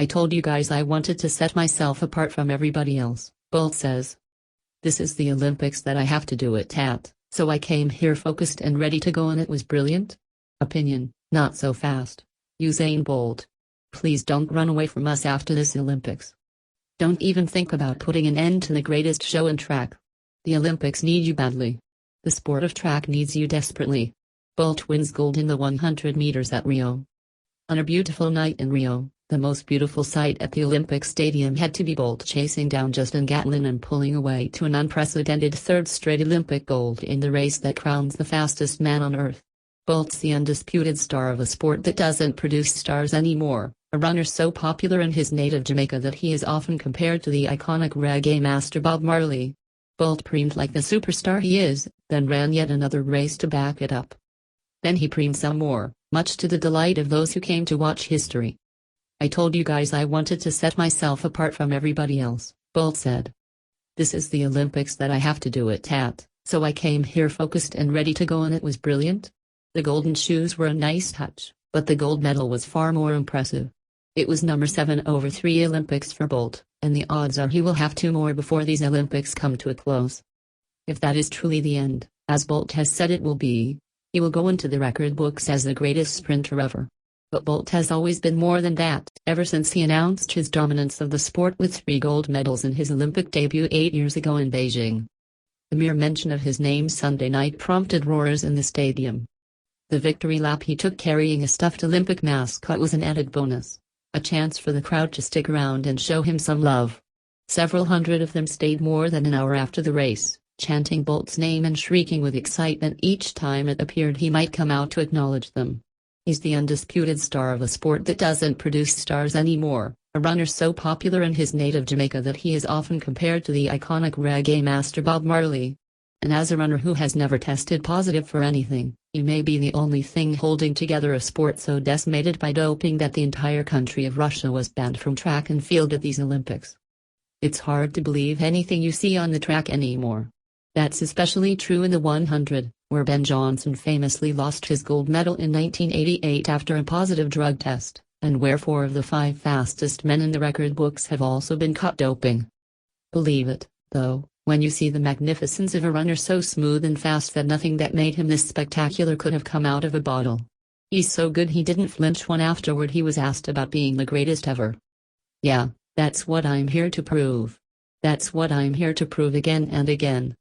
I told you guys I wanted to set myself apart from everybody else, Bolt says. This is the Olympics that I have to do it at, so I came here focused and ready to go, and it was brilliant. Opinion, not so fast. Usain Bolt. Please don't run away from us after this Olympics. Don't even think about putting an end to the greatest show in track. The Olympics need you badly. The sport of track needs you desperately. Bolt wins gold in the 100 meters at Rio. On a beautiful night in Rio, the most beautiful sight at the Olympic Stadium had to be Bolt chasing down Justin Gatlin and pulling away to an unprecedented third straight Olympic gold in the race that crowns the fastest man on Earth. Bolt's the undisputed star of a sport that doesn't produce stars anymore, a runner so popular in his native Jamaica that he is often compared to the iconic reggae master Bob Marley. Bolt preemed like the superstar he is, then ran yet another race to back it up. Then he preemed some more, much to the delight of those who came to watch history. I told you guys I wanted to set myself apart from everybody else, Bolt said. This is the Olympics that I have to do it at, so I came here focused and ready to go, and it was brilliant. The golden shoes were a nice touch, but the gold medal was far more impressive. It was number 7 over 3 Olympics for Bolt, and the odds are he will have 2 more before these Olympics come to a close. If that is truly the end, as Bolt has said it will be, he will go into the record books as the greatest sprinter ever. But Bolt has always been more than that, ever since he announced his dominance of the sport with 3 gold medals in his Olympic debut 8 years ago in Beijing. The mere mention of his name Sunday night prompted roars in the stadium. The victory lap he took carrying a stuffed Olympic mascot was an added bonus, a chance for the crowd to stick around and show him some love. Several hundred of them stayed more than an hour after the race, chanting Bolt's name and shrieking with excitement each time it appeared he might come out to acknowledge them. He's the undisputed star of a sport that doesn't produce stars anymore, a runner so popular in his native Jamaica that he is often compared to the iconic reggae master Bob Marley. And as a runner who has never tested positive for anything, he may be the only thing holding together a sport so decimated by doping that the entire country of Russia was banned from track and field at these Olympics. It's hard to believe anything you see on the track anymore. That's especially true in the 100, where Ben Johnson famously lost his gold medal in 1988 after a positive drug test, and where 4 of the 5 fastest men in the record books have also been caught doping. Believe it, though, when you see the magnificence of a runner so smooth and fast that nothing that made him this spectacular could have come out of a bottle. He's so good he didn't flinch when afterward he was asked about being the greatest ever. Yeah, that's what I'm here to prove. That's what I'm here to prove again and again.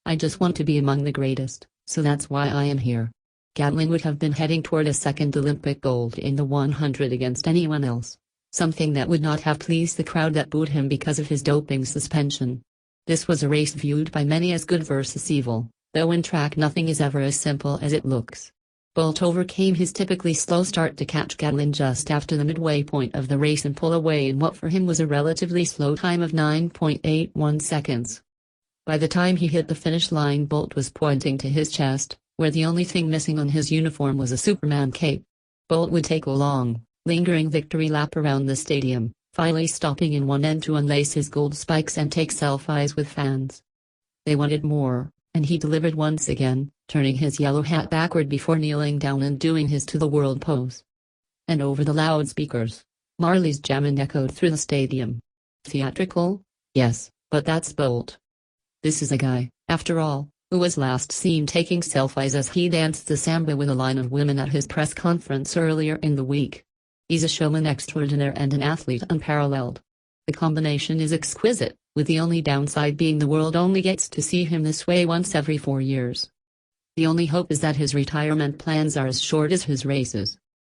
I just want to be among the greatest, so that's why I am here. Gatlin would have been heading toward a second Olympic gold in the 100 against anyone else, something that would not have pleased the crowd that booed him because of his doping suspension. This was a race viewed by many as good versus evil, though in track nothing is ever as simple as it looks. Bolt overcame his typically slow start to catch Gatlin just after the midway point of the race and pull away in what for him was a relatively slow time of 9.81 seconds. By the time he hit the finish line, Bolt was pointing to his chest, where the only thing missing on his uniform was a Superman cape. Bolt would take a long, lingering victory lap around the stadium, finally stopping in one end to unlace his gold spikes and take selfies with fans. They wanted more, and he delivered once again, turning his yellow hat backward before kneeling down and doing his to the world pose. And over the loudspeakers, Marley's jamming echoed through the stadium. Theatrical? Yes, but that's Bolt. This is a guy, after all, who was last seen taking selfies as he danced the samba with a line of women at his press conference earlier in the week. He's a showman extraordinaire and an athlete unparalleled. The combination is exquisite, with the only downside being the world only gets to see him this way once every 4 years. The only hope is that his retirement plans are as short as his races.